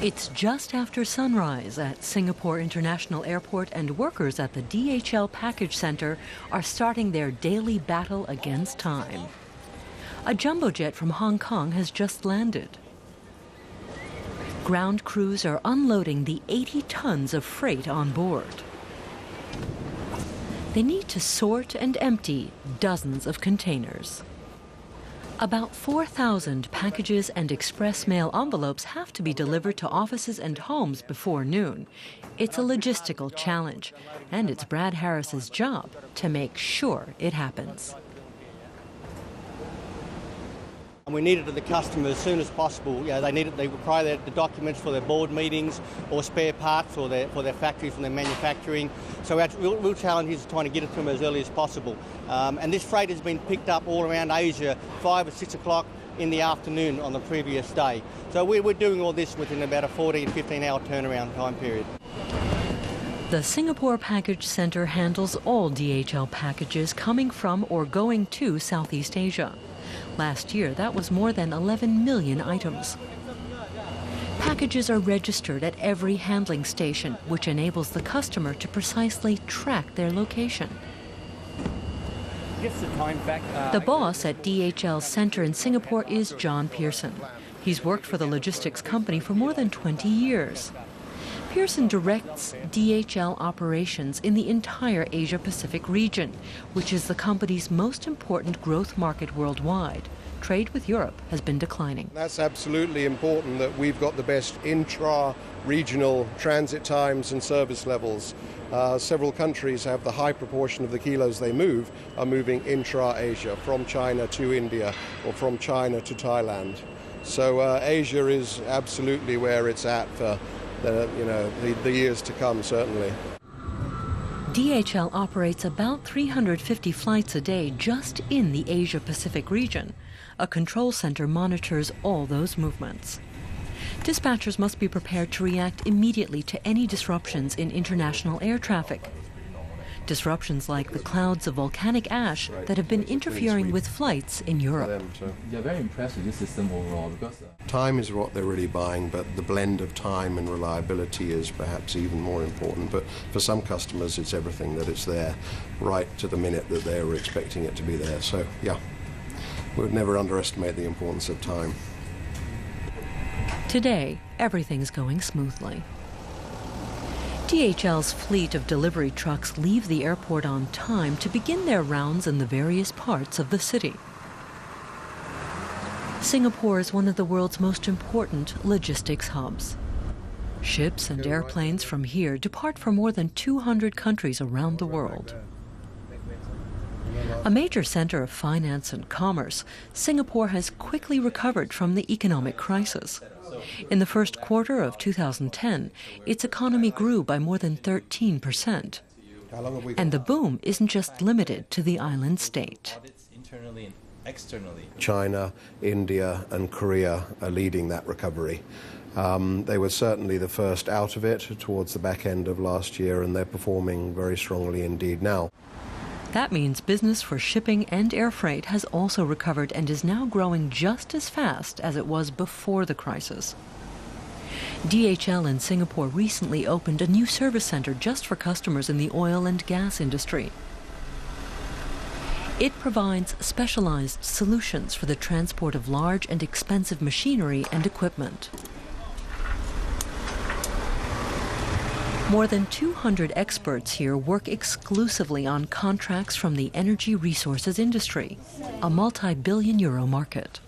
It's just after sunrise at Singapore International Airport, and workers at the DHL Package Center are starting their daily battle against time. A jumbo jet from Hong Kong has just landed. Ground crews are unloading the 80 tons of freight on board. They need to sort and empty dozens of containers. About 4,000 packages and express mail envelopes have to be delivered to offices and homes before noon. It's a logistical challenge, and it's Brad Harris's job to make sure it happens. We need it to the customer as soon as possible. They require the documents for their board meetings or spare parts for their factories and their manufacturing. So our real challenge is trying to get it to them as early as possible. And this freight has been picked up all around Asia 5 or 6 o'clock in the afternoon on the previous day. So we're doing all this within about a 14, 15-hour turnaround time period. The Singapore Package Center handles all DHL packages coming from or going to Southeast Asia. Last year, that was more than 11 million items. Packages are registered at every handling station, which enables the customer to precisely track their location. The boss at DHL's center in Singapore is John Pearson. He's worked for the logistics company for more than 20 years. Pearson directs DHL operations in the entire Asia-Pacific region, which is the company's most important growth market worldwide. Trade with Europe has been declining. That's absolutely important that we've got the best intra-regional transit times and service levels. Several countries have the high proportion of the kilos they move are moving intra-Asia, from China to India or from China to Thailand. So Asia is absolutely where it's at for the years to come, certainly. DHL operates about 350 flights a day just in the Asia-Pacific region. A control center monitors all those movements. Dispatchers must be prepared to react immediately to any disruptions in international air traffic. Disruptions like the clouds of volcanic ash that have been interfering with flights in Europe. They're very impressed with this system overall because time is what they're really buying, but the blend of time and reliability is perhaps even more important. But for some customers, it's everything, that it's there right to the minute that they were expecting it to be there. So, yeah, we would never underestimate the importance of time. Today, everything's going smoothly. DHL's fleet of delivery trucks leave the airport on time to begin their rounds in the various parts of the city. Singapore is one of the world's most important logistics hubs. Ships and airplanes from here depart for more than 200 countries around the world. A major center of finance and commerce, Singapore has quickly recovered from the economic crisis. In the first quarter of 2010, its economy grew by more than 13%. And the boom isn't just limited to the island state. China, India and Korea are leading that recovery. They were certainly the first out of it towards the back end of last year, and they're performing very strongly indeed now. That means business for shipping and air freight has also recovered and is now growing just as fast as it was before the crisis. DHL in Singapore recently opened a new service center just for customers in the oil and gas industry. It provides specialized solutions for the transport of large and expensive machinery and equipment. More than 200 experts here work exclusively on contracts from the energy resources industry, a multi-billion-euro market.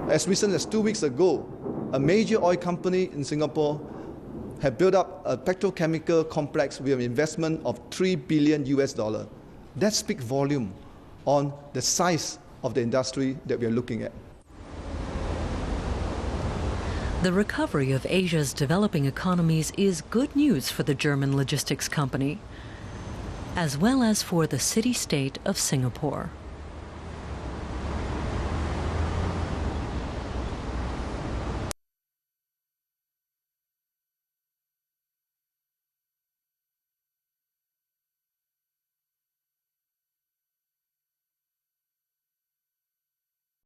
As recent as 2 weeks ago, a major oil company in Singapore had built up a petrochemical complex with an investment of $3 billion. That speaks volume on the size of the industry that we are looking at. The recovery of Asia's developing economies is good news for the German logistics company, as well as for the city-state of Singapore.